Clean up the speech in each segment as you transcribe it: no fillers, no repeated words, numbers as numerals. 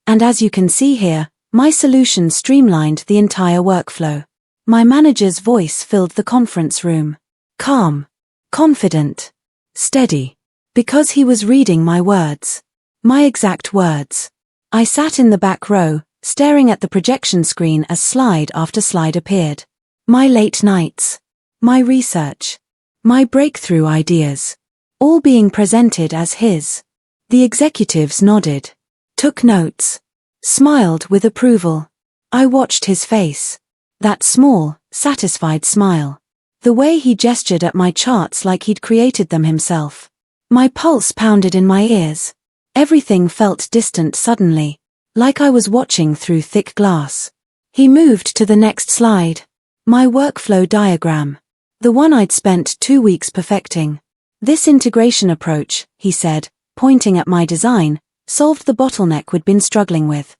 And as you can see here, my solution streamlined the entire workflow. My manager's voice filled the conference room. Calm, confident, steady. Because he was reading my words. My exact words. I sat in the back row, staring at the projection screen as slide after slide appeared. My late nights. My research. My breakthrough ideas. All being presented as his. The executives nodded. Took notes. Smiled with approval. I watched his face. That small, satisfied smile. The way he gestured at my charts like he'd created them himself. My pulse pounded in my ears. Everything felt distant suddenly, like I was watching through thick glass. He moved to the next slide. My workflow diagram. The one I'd spent 2 weeks perfecting. This integration approach, he said, pointing at my design, solved the bottleneck we'd been struggling with.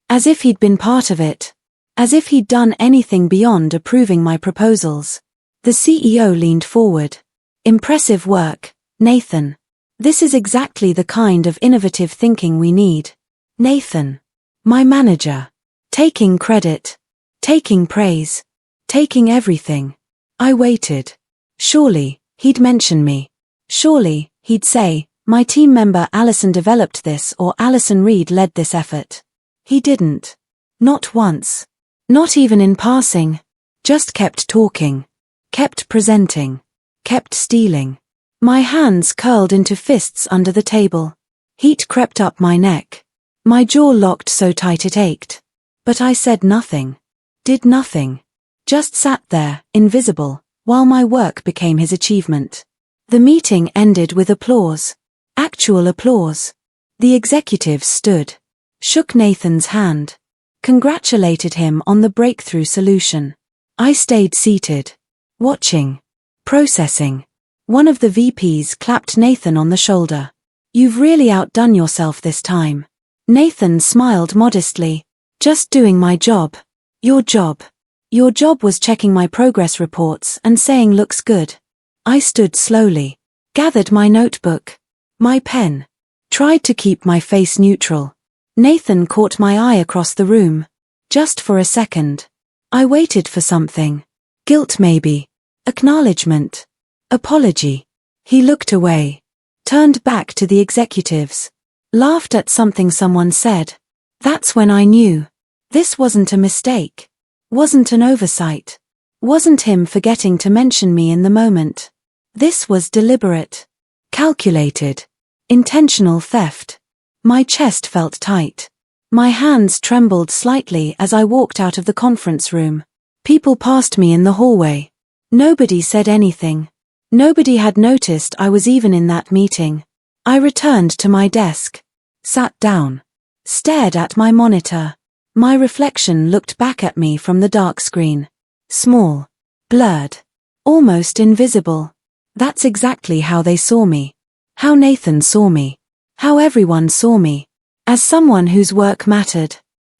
As if he'd been part of it. As if he'd done anything beyond approving my proposals. The CEO leaned forward. Impressive work, Nathan. This is exactly the kind of innovative thinking we need. Nathan. My manager. Taking credit. Taking praise. Taking everything. I waited. Surely, he'd mention me. Surely, he'd say, my team member Alison developed this or Alison Reed led this effort. He didn't. Not once. Not even in passing. Just kept talking. Kept presenting. Kept stealing. My hands curled into fists under the table. Heat crept up my neck. My jaw locked so tight it ached. But I said nothing. Did nothing. Just sat there, invisible, while my work became his achievement. The meeting ended with applause. Actual applause. The executives stood. Shook Nathan's hand. Congratulated him on the breakthrough solution. I stayed seated. Watching. Processing. One of the VPs clapped Nathan on the shoulder. You've really outdone yourself this time. Nathan smiled modestly. Just doing my job. Your job. Your job was checking my progress reports and saying looks good. I stood slowly. Gathered my notebook. My pen. Tried to keep my face neutral. Nathan caught my eye across the room. Just for a second. I waited for something. Guilt maybe. Acknowledgement. Apology. He looked away. Turned back to the executives. Laughed at something someone said. That's when I knew. This wasn't a mistake. Wasn't an oversight. Wasn't him forgetting to mention me in the moment. This was deliberate. Calculated. Intentional theft. My chest felt tight. My hands trembled slightly as I walked out of the conference room. People passed me in the hallway. Nobody said anything. Nobody had noticed I was even in that meeting. I returned to my desk. Sat down. Stared at my monitor. My reflection looked back at me from the dark screen. Small. Blurred. Almost invisible. That's exactly how they saw me. How Nathan saw me. How everyone saw me. As someone whose work mattered.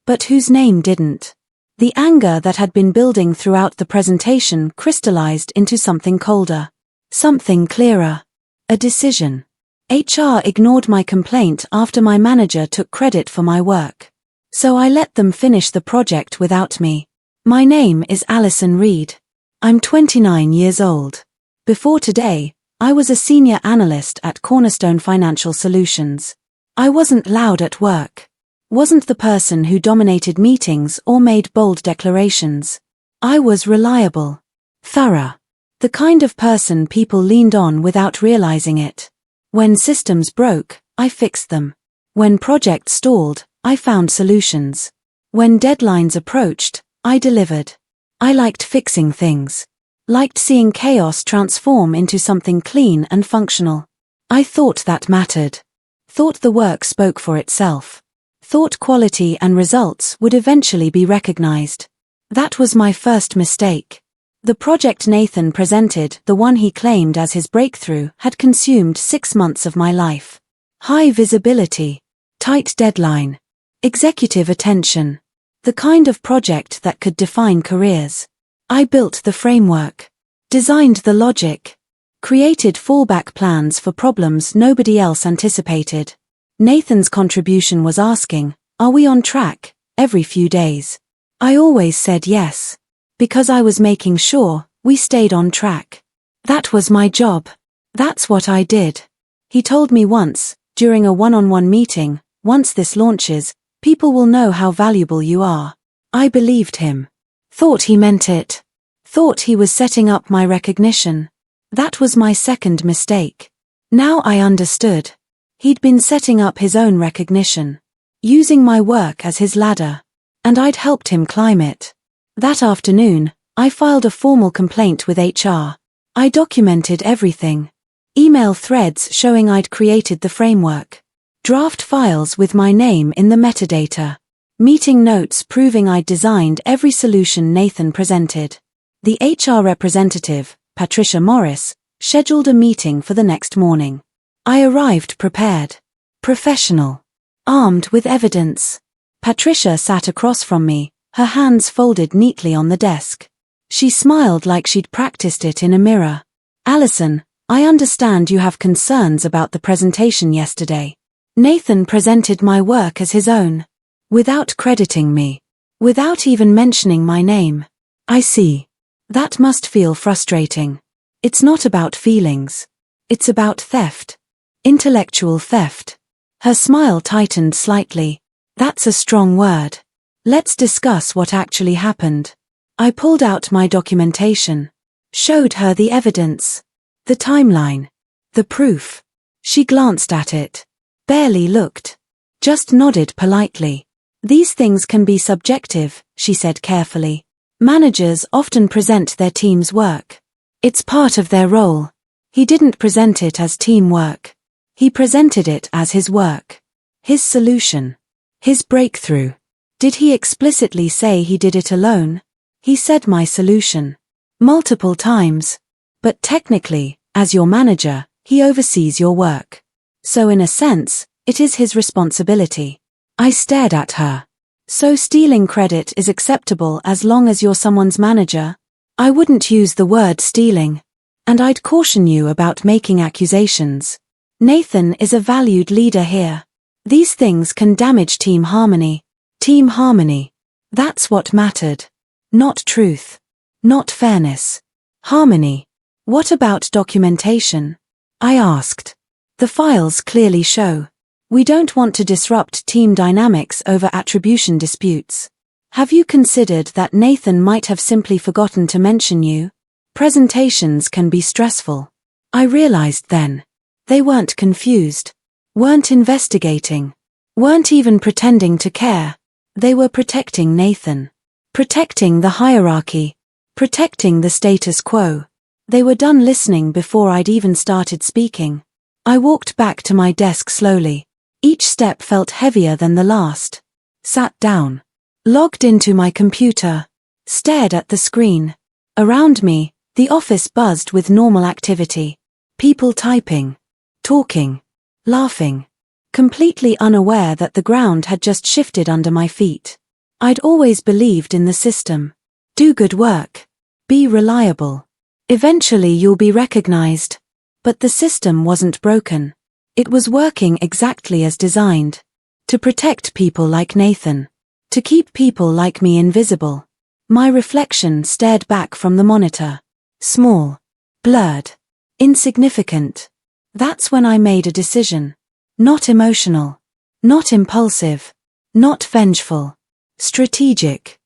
But whose name didn't. The anger that had been building throughout the presentation crystallized into something colder. Something clearer. A decision. HR ignored my complaint after my manager took credit for my work. So I let them finish the project without me. My name is Alison Reed. I'm 29 years old. Before today, I was a senior analyst at Cornerstone Financial Solutions. I wasn't loud at work. Wasn't the person who dominated meetings or made bold declarations. I was reliable. Thorough. The kind of person people leaned on without realizing it. When systems broke, I fixed them. When projects stalled, I found solutions. When deadlines approached, I delivered. I liked fixing things. Liked seeing chaos transform into something clean and functional. I thought that mattered. Thought the work spoke for itself. Thought quality and results would eventually be recognized. That was my first mistake. The project Nathan presented, the one he claimed as his breakthrough, had consumed 6 months of my life. High visibility. Tight deadline. Executive attention. The kind of project that could define careers. I built the framework. Designed the logic. Created fallback plans for problems nobody else anticipated. Nathan's contribution was asking, "Are we on track?" every few days. I always said yes. Because I was making sure we stayed on track. That was my job. That's what I did. He told me once, during a one-on-one meeting, "Once this launches, people will know how valuable you are." I believed him. Thought he meant it. Thought he was setting up my recognition. That was my second mistake. Now I understood. He'd been setting up his own recognition. Using my work as his ladder. And I'd helped him climb it. That afternoon, I filed a formal complaint with HR. I documented everything. Email threads showing I'd created the framework. Draft files with my name in the metadata. Meeting notes proving I'd designed every solution Nathan presented. The HR representative, Patricia Morris, scheduled a meeting for the next morning. I arrived prepared. Professional. Armed with evidence. Patricia sat across from me, her hands folded neatly on the desk. She smiled like she'd practiced it in a mirror. "Alison, I understand you have concerns about the presentation yesterday. Nathan presented my work as his own. Without crediting me. Without even mentioning my name." "I see. That must feel frustrating. It's not about feelings. It's about theft. Intellectual theft." Her smile tightened slightly. "That's a strong word. Let's discuss what actually happened." I pulled out my documentation. Showed her the evidence. The timeline. The proof. She glanced at it. Barely looked. Just nodded politely. "These things can be subjective," she said carefully. "Managers often present their team's work. It's part of their role." He didn't present it as teamwork. He presented it as his work. His solution. His breakthrough. Did he explicitly say he did it alone? He said my solution. Multiple times. But technically, as your manager, he oversees your work. So in a sense, it is his responsibility. I stared at her. So stealing credit is acceptable as long as you're someone's manager? I wouldn't use the word stealing. And I'd caution you about making accusations. Nathan is a valued leader here. These things can damage team harmony. Team harmony. That's what mattered. Not truth. Not fairness. Harmony. What about documentation? I asked. The files clearly show. We don't want to disrupt team dynamics over attribution disputes. Have you considered that Nathan might have simply forgotten to mention you? Presentations can be stressful. I realized then. They weren't confused. Weren't investigating. Weren't even pretending to care. They were protecting Nathan. Protecting the hierarchy. Protecting the status quo. They were done listening before I'd even started speaking. I walked back to my desk slowly. Each step felt heavier than the last. Sat down. Logged into my computer. Stared at the screen. Around me, the office buzzed with normal activity. People typing. Talking. Laughing. Completely unaware that the ground had just shifted under my feet. I'd always believed in the system. Do good work. Be reliable. Eventually you'll be recognized. But the system wasn't broken. It was working exactly as designed. To protect people like Nathan. To keep people like me invisible. My reflection stared back from the monitor. Small. Blurred. Insignificant. That's when I made a decision. Not emotional. Not impulsive. Not vengeful. Strategic.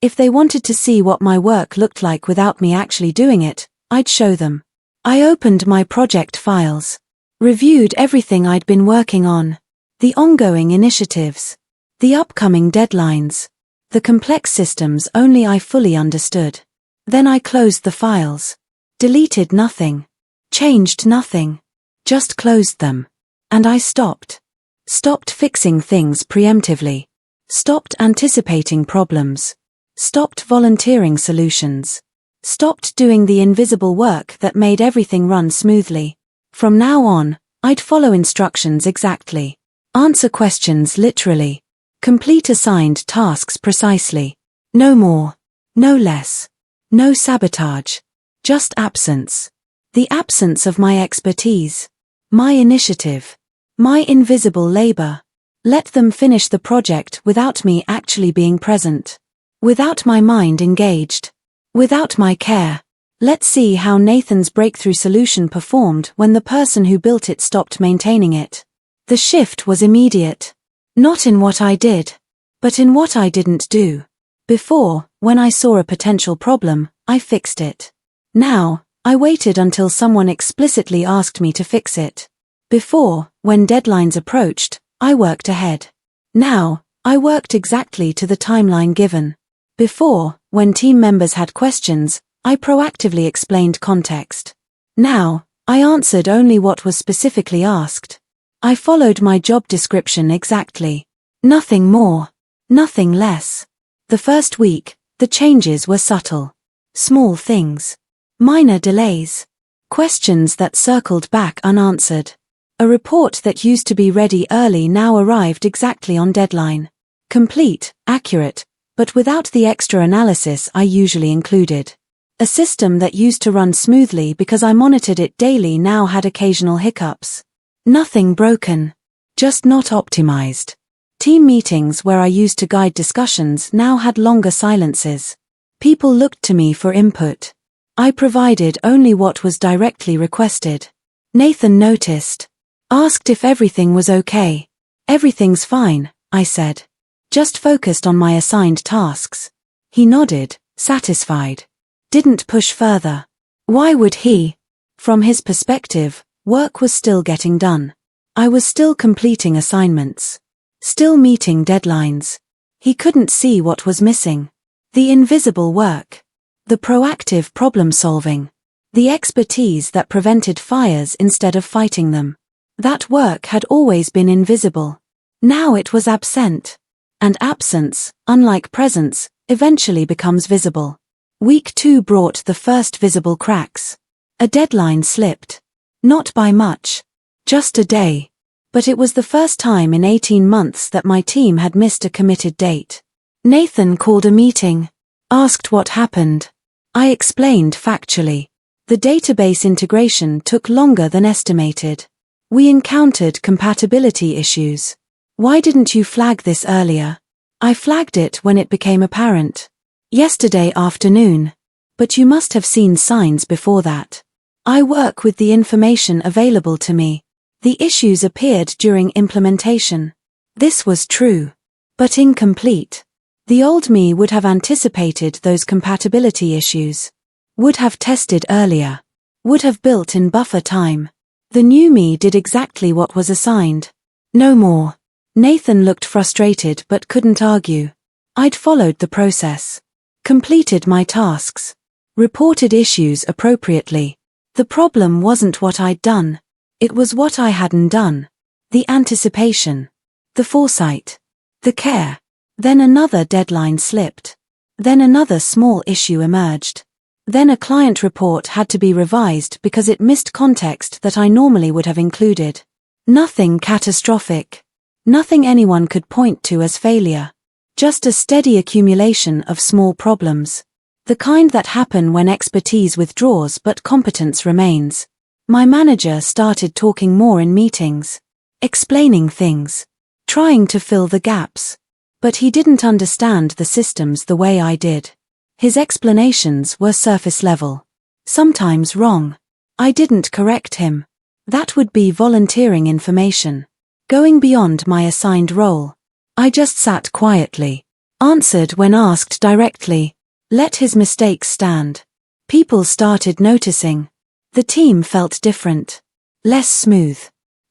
If they wanted to see what my work looked like without me actually doing it, I'd show them. I opened my project files. Reviewed everything I'd been working on. The ongoing initiatives. The upcoming deadlines. The complex systems only I fully understood. Then I closed the files. Deleted nothing. Changed nothing. Just closed them. And I stopped. Stopped fixing things preemptively. Stopped anticipating problems. Stopped volunteering solutions. Stopped doing the invisible work that made everything run smoothly. From now on, I'd follow instructions exactly. Answer questions literally. Complete assigned tasks precisely. No more. No less. No sabotage. Just absence. The absence of my expertise. My initiative. My invisible labor. Let them finish the project without me actually being present. Without my mind engaged. Without my care. Let's see how Nathan's breakthrough solution performed when the person who built it stopped maintaining it. The shift was immediate. Not in what I did, but in what I didn't do. Before, when I saw a potential problem, I fixed it. Now, I waited until someone explicitly asked me to fix it. Before, when deadlines approached, I worked ahead. Now, I worked exactly to the timeline given. Before, when team members had questions, I proactively explained context. Now, I answered only what was specifically asked. I followed my job description exactly. Nothing more. Nothing less. The first week, the changes were subtle. Small things. Minor delays. Questions that circled back unanswered. A report that used to be ready early now arrived exactly on deadline. Complete, accurate, but without the extra analysis I usually included. A system that used to run smoothly because I monitored it daily now had occasional hiccups. Nothing broken. Just not optimized. Team meetings where I used to guide discussions now had longer silences. People looked to me for input. I provided only what was directly requested. Nathan noticed. Asked if everything was okay. Everything's fine, I said. Just focused on my assigned tasks. He nodded, satisfied. Didn't push further. Why would he? From his perspective, work was still getting done. I was still completing assignments. Still meeting deadlines. He couldn't see what was missing. The invisible work. The proactive problem solving. The expertise that prevented fires instead of fighting them. That work had always been invisible. Now it was absent. And absence, unlike presence, eventually becomes visible. Week 2 brought the first visible cracks. A deadline slipped. Not by much. Just a day. But it was the first time in 18 months that my team had missed a committed date. Nathan called a meeting. Asked what happened. I explained factually. The database integration took longer than estimated. We encountered compatibility issues. Why didn't you flag this earlier? I flagged it when it became apparent. Yesterday afternoon. But you must have seen signs before that. I work with the information available to me. The issues appeared during implementation. This was true. But incomplete. The old me would have anticipated those compatibility issues. Would have tested earlier. Would have built in buffer time. The new me did exactly what was assigned. No more. Nathan looked frustrated but couldn't argue. I'd followed the process. Completed my tasks. Reported issues appropriately. The problem wasn't what I'd done. It was what I hadn't done. The anticipation. The foresight. The care. Then another deadline slipped. Then another small issue emerged. Then a client report had to be revised because it missed context that I normally would have included. Nothing catastrophic. Nothing anyone could point to as failure. Just a steady accumulation of small problems. The kind that happen when expertise withdraws but competence remains. My manager started talking more in meetings. Explaining things. Trying to fill the gaps. But he didn't understand the systems the way I did. His explanations were surface level. Sometimes wrong. I didn't correct him. That would be volunteering information. Going beyond my assigned role. I just sat quietly. Answered when asked directly. Let his mistakes stand. People started noticing. The team felt different. Less smooth.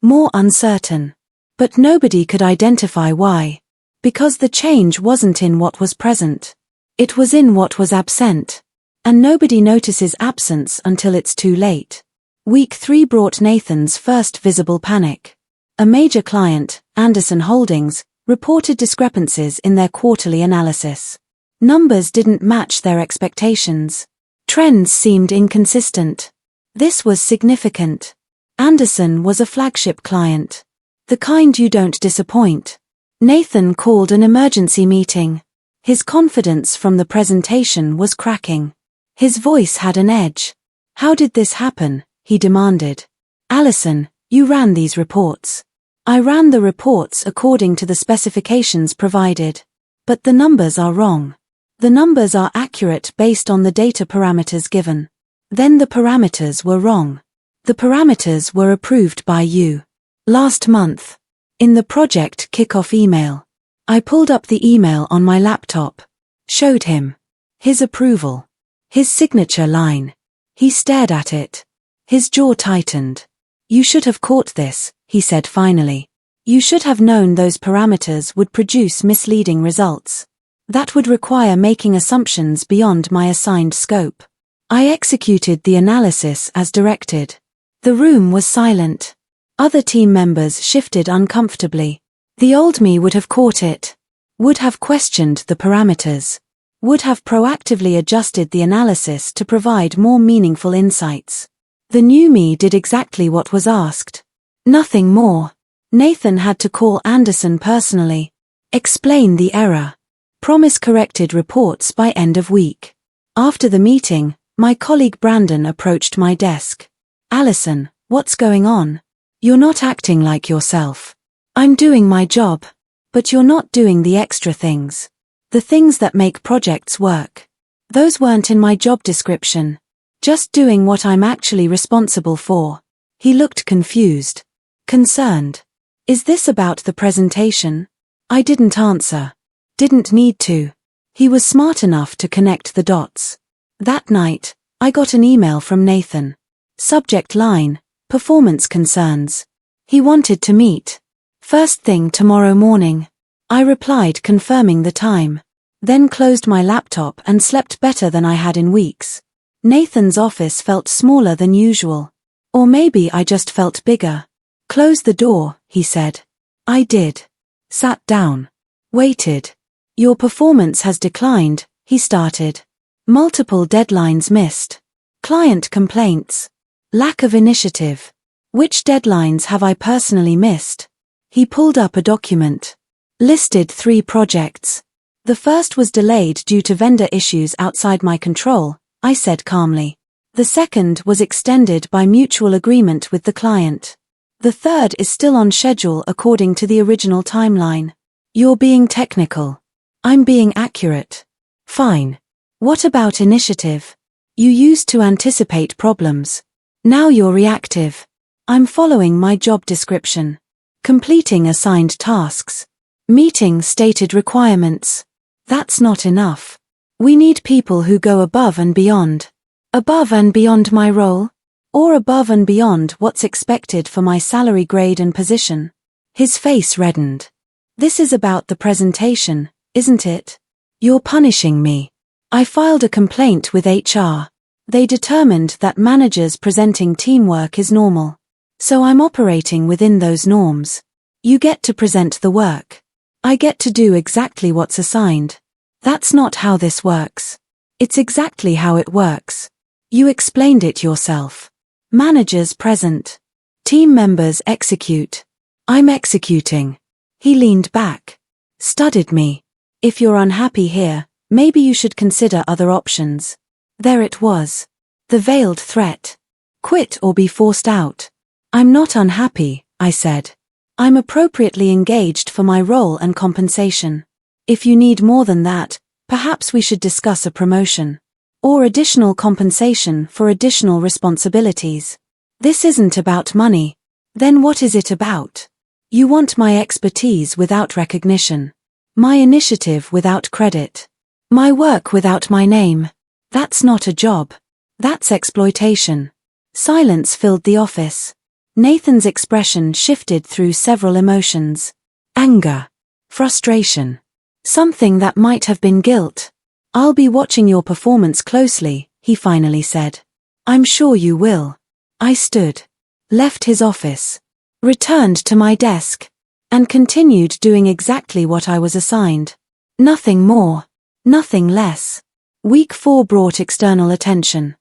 More uncertain. But nobody could identify why. Because the change wasn't in what was present. It was in what was absent. And nobody notices absence until it's too late. Week 3 brought Nathan's first visible panic. A major client, Anderson Holdings, reported discrepancies in their quarterly analysis. Numbers didn't match their expectations. Trends seemed inconsistent. This was significant. Anderson was a flagship client. The kind you don't disappoint. Nathan called an emergency meeting. His confidence from the presentation was cracking. His voice had an edge. How did this happen? He demanded. Allison, you ran these reports. I ran the reports according to the specifications provided. But the numbers are wrong. The numbers are accurate based on the data parameters given. Then the parameters were wrong. The parameters were approved by you last month. In the project kickoff email. I pulled up the email on my laptop. Showed him. His approval. His signature line. He stared at it. His jaw tightened. You should have caught this, he said finally. You should have known those parameters would produce misleading results. That would require making assumptions beyond my assigned scope. I executed the analysis as directed. The room was silent. Other team members shifted uncomfortably. The old me would have caught it. Would have questioned the parameters. Would have proactively adjusted the analysis to provide more meaningful insights. The new me did exactly what was asked. Nothing more. Nathan had to call Anderson personally. Explain the error. Promise corrected reports by end of week. After the meeting, my colleague Brandon approached my desk. Allison, what's going on? You're not acting like yourself. I'm doing my job. But you're not doing the extra things. The things that make projects work. Those weren't in my job description. Just doing what I'm actually responsible for. He looked confused. Concerned. Is this about the presentation? I didn't answer. Didn't need to. He was smart enough to connect the dots. That night, I got an email from Nathan. Subject line, performance concerns. He wanted to meet. First thing tomorrow morning. I replied confirming the time. Then closed my laptop and slept better than I had in weeks. Nathan's office felt smaller than usual. Or maybe I just felt bigger. Close the door, he said. I did. Sat down. Waited. Your performance has declined, he started. Multiple deadlines missed. Client complaints. Lack of initiative. Which deadlines have I personally missed? He pulled up a document. Listed 3 projects. The first was delayed due to vendor issues outside my control, I said calmly. The second was extended by mutual agreement with the client. The third is still on schedule according to the original timeline. You're being technical. I'm being accurate. Fine. What about initiative? You used to anticipate problems. Now you're reactive. I'm following my job description. Completing assigned tasks. Meeting stated requirements. That's not enough. We need people who go above and beyond. Above and beyond my role? Or above and beyond what's expected for my salary grade and position? His face reddened. This is about the presentation, isn't it? You're punishing me. I filed a complaint with HR. They determined that managers presenting teamwork is normal. So I'm operating within those norms. You get to present the work. I get to do exactly what's assigned. That's not how this works. It's exactly how it works. You explained it yourself. Managers present. Team members execute. I'm executing. He leaned back. Studied me. If you're unhappy here, maybe you should consider other options. There it was. The veiled threat. Quit or be forced out. I'm not unhappy, I said. I'm appropriately engaged for my role and compensation. If you need more than that, perhaps we should discuss a promotion. Or additional compensation for additional responsibilities. This isn't about money. Then what is it about? You want my expertise without recognition. My initiative without credit. My work without my name. That's not a job. That's exploitation. Silence filled the office. Nathan's expression shifted through several emotions. Anger. Frustration. Something that might have been guilt. I'll be watching your performance closely, he finally said. I'm sure you will. I stood. Left his office. Returned to my desk. And continued doing exactly what I was assigned. Nothing more. Nothing less. Week 4 brought external attention.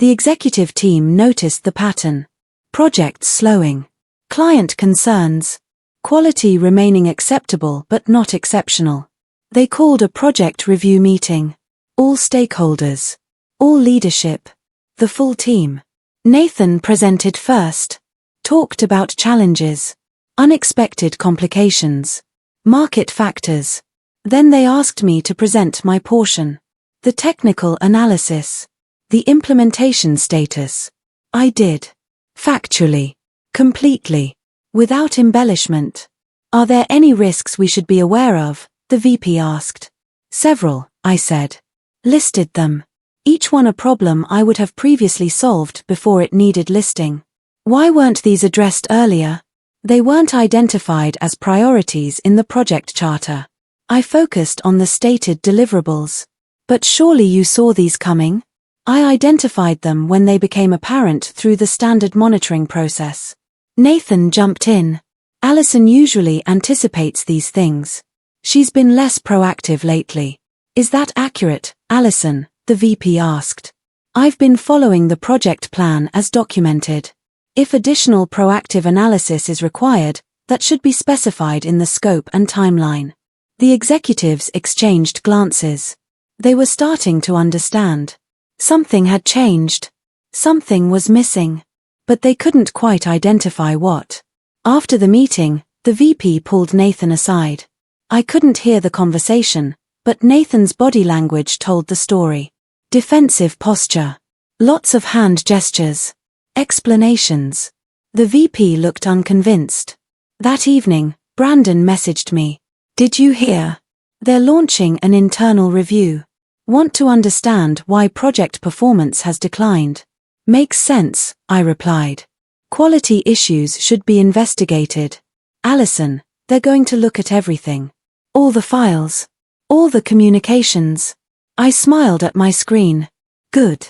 The executive team noticed the pattern. Projects slowing. Client concerns. Quality remaining acceptable but not exceptional. They called a project review meeting. All stakeholders. All leadership. The full team. Nathan presented first. Talked about challenges. unexpected complications, market factors. Then they asked me to present my portion. The technical analysis, the implementation status. I did. Factually. Completely. Without embellishment. Are there any risks we should be aware of? The VP asked. Several, I said. Listed them. Each one a problem I would have previously solved before it needed listing. Why weren't these addressed earlier? They weren't identified as priorities in the project charter. I focused on the stated deliverables. But surely you saw these coming? I identified them when they became apparent through the standard monitoring process. Nathan jumped in. Alison usually anticipates these things. She's been less proactive lately. Is that accurate, Alison? The VP asked. I've been following the project plan as documented. If additional proactive analysis is required, that should be specified in the scope and timeline. The executives exchanged glances. They were starting to understand. Something had changed. Something was missing. But they couldn't quite identify what. After the meeting, the VP pulled Nathan aside. I couldn't hear the conversation, but Nathan's body language told the story. Defensive posture. Lots of hand gestures. Explanations. The VP looked unconvinced. That evening, Brandon messaged me. Did you hear? They're launching an internal review. Want to understand why project performance has declined? Makes sense, I replied. Quality issues should be investigated. Alison, they're going to look at everything. All the files. All the communications. I smiled at my screen. Good.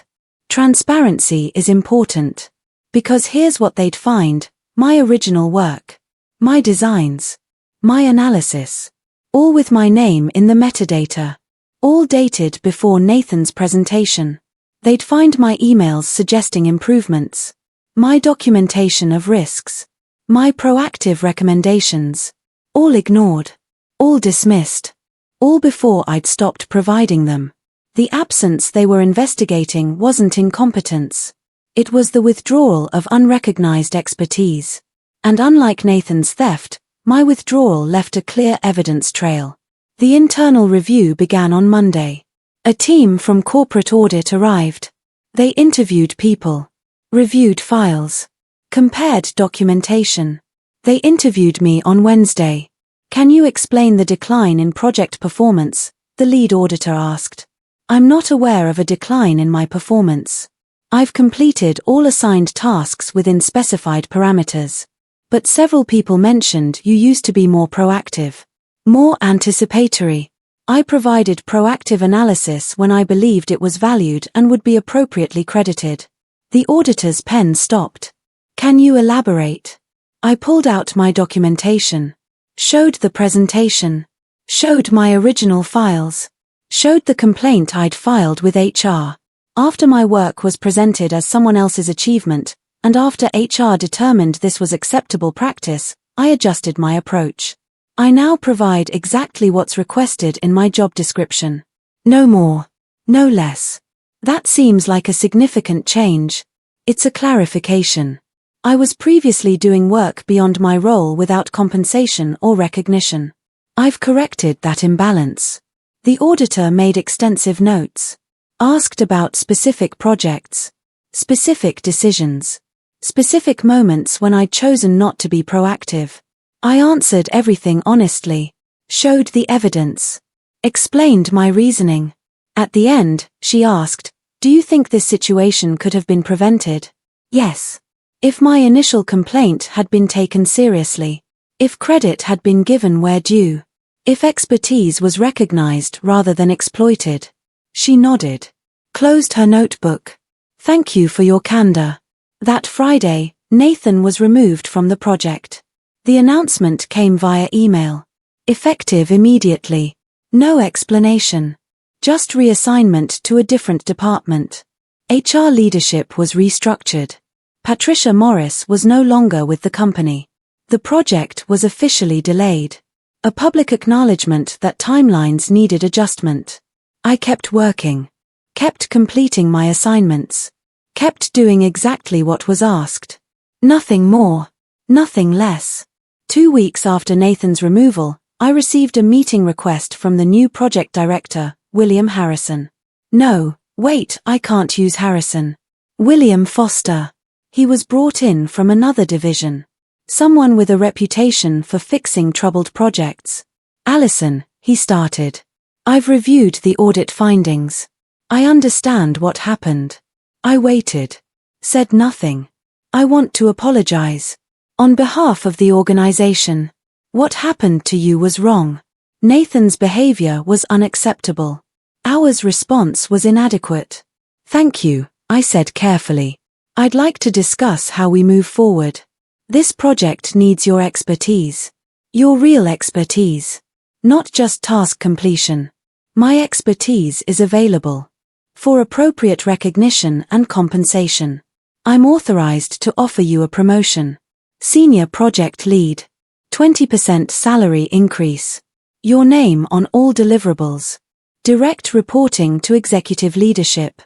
Transparency is important. Because here's what they'd find: my original work. My designs. My analysis. All with my name in the metadata. All dated before Nathan's presentation. They'd find my emails suggesting improvements. My documentation of risks. My proactive recommendations. All ignored. All dismissed. All before I'd stopped providing them. The absence they were investigating wasn't incompetence. It was the withdrawal of unrecognized expertise. And unlike Nathan's theft, my withdrawal left a clear evidence trail. The internal review began on Monday. A team from corporate audit arrived. They interviewed people. Reviewed files. Compared documentation. They interviewed me on Wednesday. Can you explain the decline in project performance? The lead auditor asked. I'm not aware of a decline in my performance. I've completed all assigned tasks within specified parameters. But several people mentioned you used to be more proactive. More anticipatory. I provided proactive analysis when I believed it was valued and would be appropriately credited. The auditor's pen stopped. Can you elaborate? I pulled out my documentation. Showed the presentation. Showed my original files. Showed the complaint I'd filed with HR. After my work was presented as someone else's achievement, and after HR determined this was acceptable practice, I adjusted my approach. I now provide exactly what's requested in my job description. No more. No less. That seems like a significant change. It's a clarification. I was previously doing work beyond my role without compensation or recognition. I've corrected that imbalance. The auditor made extensive notes. Asked about specific projects. Specific decisions. Specific moments when I'd chosen not to be proactive. I answered everything honestly. Showed the evidence. Explained my reasoning. At the end, she asked, do you think this situation could have been prevented? Yes. If my initial complaint had been taken seriously. If credit had been given where due. If expertise was recognized rather than exploited. She nodded. Closed her notebook. Thank you for your candor. That Friday, Nathan was removed from the project. The announcement came via email. Effective immediately. No explanation. Just reassignment to a different department. HR leadership was restructured. Patricia Morris was no longer with the company. The project was officially delayed. A public acknowledgement that timelines needed adjustment. I kept working. Kept completing my assignments. Kept doing exactly what was asked. Nothing more. Nothing less. 2 weeks after Nathan's removal, I received a meeting request from the new project director, William Harrison. No, wait, I can't use Harrison. William Foster. He was brought in from another division. Someone with a reputation for fixing troubled projects. Alison, he started. I've reviewed the audit findings. I understand what happened. I waited. Said nothing. I want to apologize. On behalf of the organization. What happened to you was wrong. Nathan's behavior was unacceptable. Our response was inadequate. Thank you, I said carefully. I'd like to discuss how we move forward. This project needs your expertise. Your real expertise. Not just task completion. My expertise is available. For appropriate recognition and compensation. I'm authorized to offer you a promotion. Senior Project Lead. 20% salary increase. Your name on all deliverables. Direct reporting to executive leadership.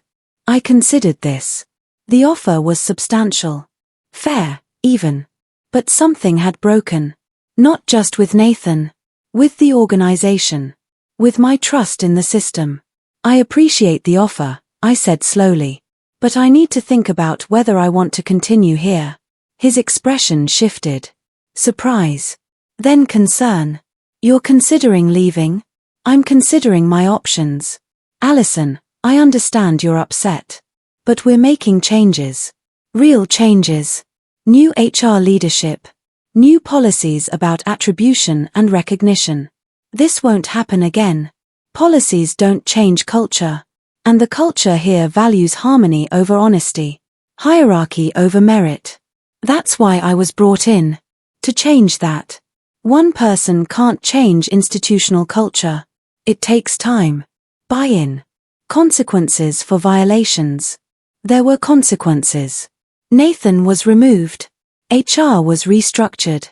I considered this. The offer was substantial. Fair, even. But something had broken. Not just with Nathan. With the organization. With my trust in the system. I appreciate the offer, I said slowly. But I need to think about whether I want to continue here. His expression shifted. Surprise. Then concern. You're considering leaving? I'm considering my options. Alison, I understand you're upset. But we're making changes. Real changes. New HR leadership. New policies about attribution and recognition. This won't happen again. Policies don't change culture. And the culture here values harmony over honesty. Hierarchy over merit. That's why I was brought in. To change that. One person can't change institutional culture. It takes time. Buy-in. Consequences for violations. There were consequences. Nathan was removed. HR was restructured.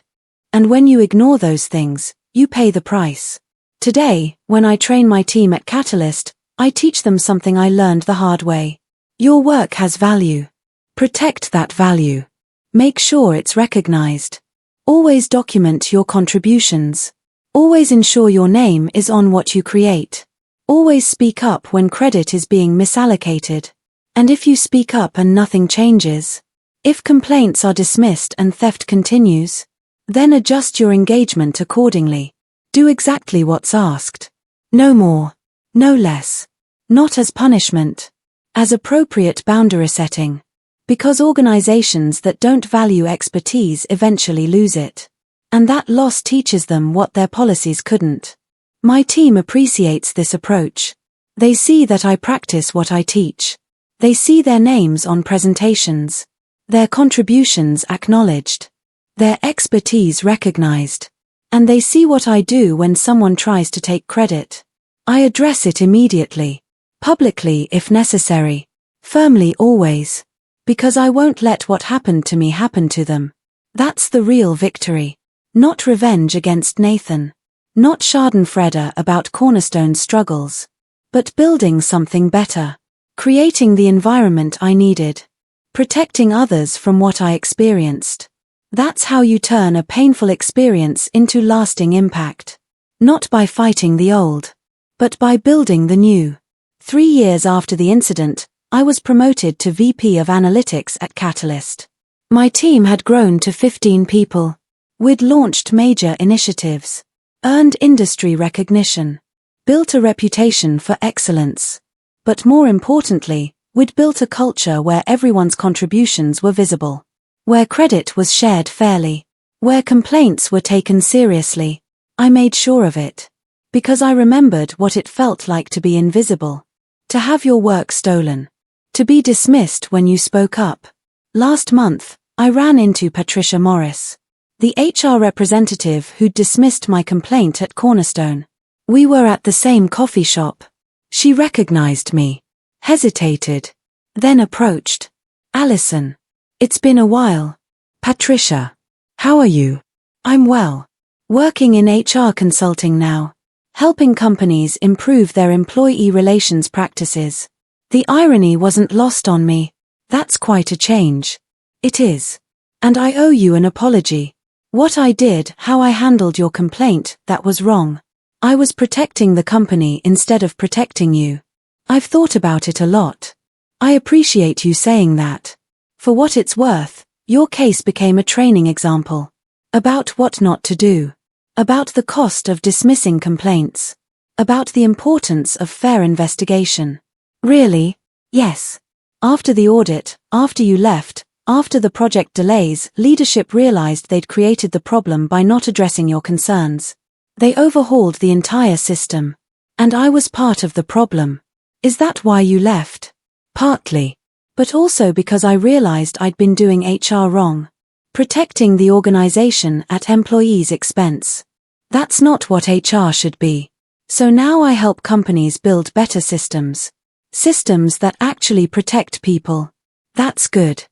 And when you ignore those things, you pay the price. Today, when I train my team at Catalyst, I teach them something I learned the hard way. Your work has value. Protect that value. Make sure it's recognized. Always document your contributions. Always ensure your name is on what you create. Always speak up when credit is being misallocated. And if you speak up and nothing changes, if complaints are dismissed and theft continues, then adjust your engagement accordingly. Do exactly what's asked. No more. No less. Not as punishment. As appropriate boundary setting. Because organizations that don't value expertise eventually lose it. And that loss teaches them what their policies couldn't. My team appreciates this approach. They see that I practice what I teach. They see their names on presentations. Their contributions acknowledged. Their expertise recognized. And they see what I do when someone tries to take credit. I address it immediately. Publicly if necessary. Firmly always. Because I won't let what happened to me happen to them. That's the real victory. Not revenge against Nathan. Not schadenfreude about Cornerstone's struggles. But building something better. Creating the environment I needed. Protecting others from what I experienced. That's how you turn a painful experience into lasting impact. Not by fighting the old. But by building the new. 3 years after the incident, I was promoted to VP of Analytics at Catalyst. My team had grown to 15 people. We'd launched major initiatives. Earned industry recognition. Built a reputation for excellence. But more importantly, we'd built a culture where everyone's contributions were visible. Where credit was shared fairly. Where complaints were taken seriously. I made sure of it. Because I remembered what it felt like to be invisible. To have your work stolen. To be dismissed when you spoke up. Last month, I ran into Patricia Morris. The HR representative who'd dismissed my complaint at Cornerstone. We were at the same coffee shop. She recognized me. Hesitated. Then approached. Alison. It's been a while. Patricia. How are you? I'm well. Working in HR consulting now. Helping companies improve their employee relations practices. The irony wasn't lost on me. That's quite a change. It is. And I owe you an apology. What I did, how I handled your complaint, that was wrong. I was protecting the company instead of protecting you. I've thought about it a lot. I appreciate you saying that. For what it's worth, your case became a training example. About what not to do. About the cost of dismissing complaints. About the importance of fair investigation. Really? Yes. After the audit, after you left, after the project delays, leadership realized they'd created the problem by not addressing your concerns. They overhauled the entire system. And I was part of the problem. Is that why you left? Partly. But also because I realized I'd been doing HR wrong. Protecting the organization at employees' expense. That's not what HR should be. So now I help companies build better systems. Systems that actually protect people. That's good.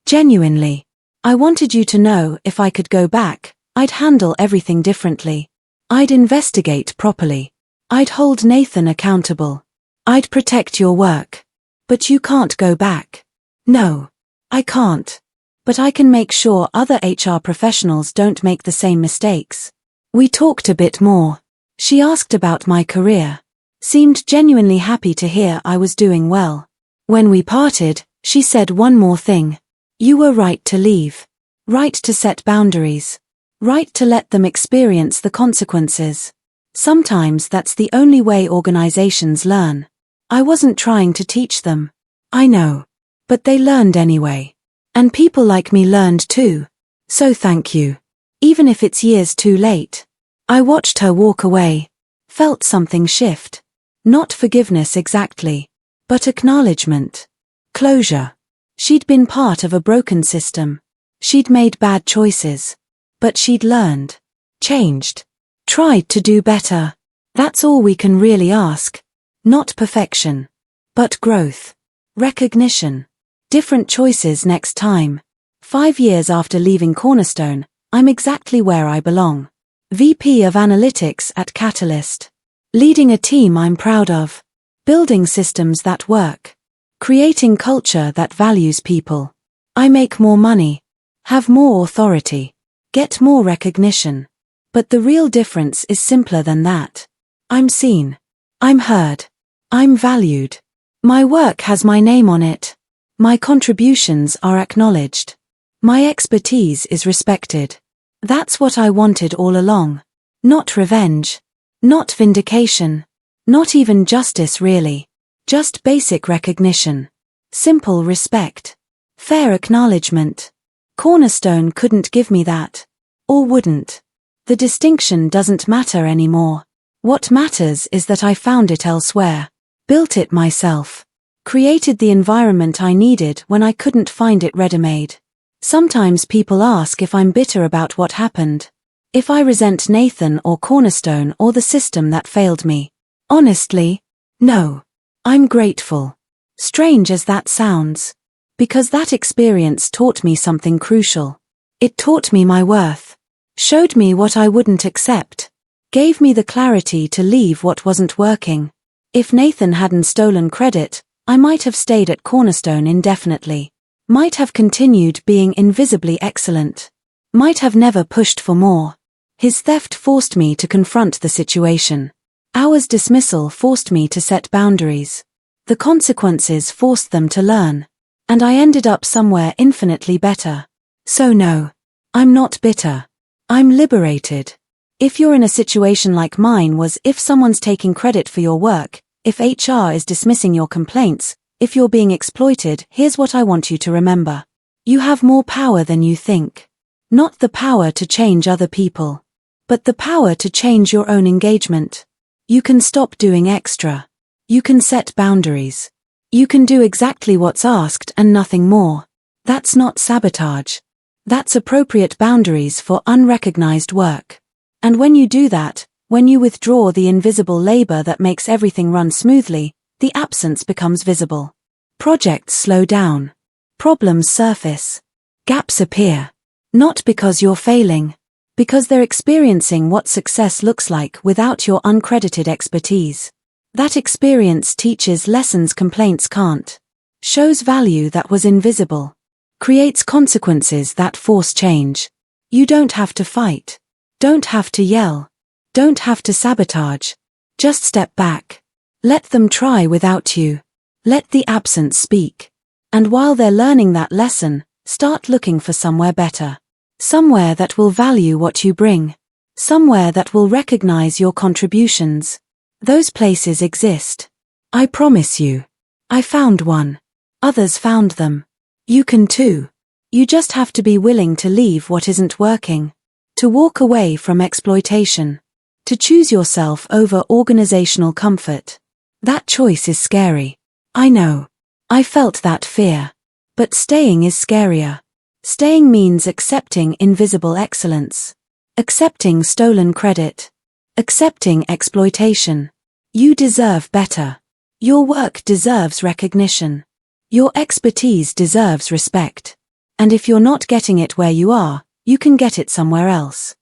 Genuinely. I wanted you to know if I could go back, I'd handle everything differently. I'd investigate properly. I'd hold Nathan accountable. I'd protect your work. But you can't go back. No. I can't. But I can make sure other HR professionals don't make the same mistakes. We talked a bit more. She asked about my career. Seemed genuinely happy to hear I was doing well. When we parted, she said one more thing. You were right to leave. Right to set boundaries. Right to let them experience the consequences. Sometimes that's the only way organizations learn. I wasn't trying to teach them. I know. But they learned anyway. And people like me learned too. So thank you. Even if it's years too late. I watched her walk away. Felt something shift. Not forgiveness exactly. But acknowledgement. Closure. She'd been part of a broken system. She'd made bad choices. But she'd learned. Changed. Tried to do better. That's all we can really ask. Not perfection. But growth. Recognition. Different choices next time. 5 years after leaving Cornerstone, I'm exactly where I belong. VP of Analytics at Catalyst. Leading a team I'm proud of. Building systems that work. Creating culture that values people. I make more money. Have more authority. Get more recognition. But the real difference is simpler than that. I'm seen. I'm heard. I'm valued. My work has my name on it. My contributions are acknowledged. My expertise is respected. That's what I wanted all along. Not revenge. Not vindication. Not even justice really. Just basic recognition. Simple respect. Fair acknowledgement. Cornerstone couldn't give me that. Or wouldn't. The distinction doesn't matter anymore. What matters is that I found it elsewhere. Built it myself. Created the environment I needed when I couldn't find it ready-made. Sometimes people ask if I'm bitter about what happened. If I resent Nathan or Cornerstone or the system that failed me. Honestly, no. I'm grateful. Strange as that sounds. Because that experience taught me something crucial. It taught me my worth. Showed me what I wouldn't accept. Gave me the clarity to leave what wasn't working. If Nathan hadn't stolen credit, I might have stayed at Cornerstone indefinitely. Might have continued being invisibly excellent. Might have never pushed for more. His theft forced me to confront the situation. Our dismissal forced me to set boundaries. The consequences forced them to learn. And I ended up somewhere infinitely better. So no. I'm not bitter. I'm liberated. If you're in a situation like mine was, if someone's taking credit for your work, if HR is dismissing your complaints, if you're being exploited, here's what I want you to remember. You have more power than you think. Not the power to change other people. But the power to change your own engagement. You can stop doing extra. You can set boundaries. You can do exactly what's asked and nothing more. That's not sabotage. That's appropriate boundaries for unrecognized work. And when you do that, when you withdraw the invisible labor that makes everything run smoothly, the absence becomes visible. Projects slow down. Problems surface. Gaps appear. Not because you're failing. Because they're experiencing what success looks like without your uncredited expertise. That experience teaches lessons complaints can't. Shows value that was invisible. Creates consequences that force change. You don't have to fight. Don't have to yell. Don't have to sabotage. Just step back. Let them try without you. Let the absence speak. And while they're learning that lesson, start looking for somewhere better. Somewhere that will value what you bring. Somewhere that will recognize your contributions. Those places exist. I promise you. I found one. Others found them. You can too. You just have to be willing to leave what isn't working. To walk away from exploitation. To choose yourself over organizational comfort. That choice is scary. I know. I felt that fear. But staying is scarier. Staying means accepting invisible excellence. Accepting stolen credit. Accepting exploitation. You deserve better. Your work deserves recognition. Your expertise deserves respect. And if you're not getting it where you are, you can get it somewhere else.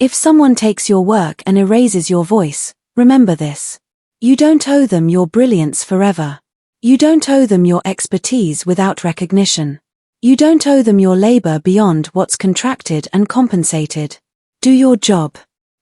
If someone takes your work and erases your voice, remember this. You don't owe them your brilliance forever. You don't owe them your expertise without recognition. You don't owe them your labor beyond what's contracted and compensated. Do your job.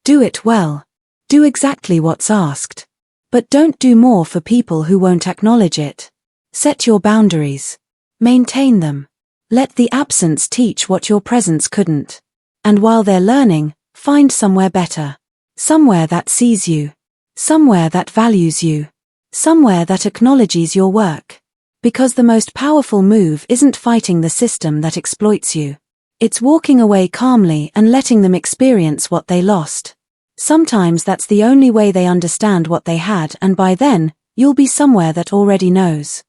Do it well. Do exactly what's asked. But don't do more for people who won't acknowledge it. Set your boundaries. Maintain them. Let the absence teach what your presence couldn't. And while they're learning, find somewhere better. Somewhere that sees you. Somewhere that values you. Somewhere that acknowledges your work. Because the most powerful move isn't fighting the system that exploits you. It's walking away calmly and letting them experience what they lost. Sometimes that's the only way they understand what they had, and by then, you'll be somewhere that already knows.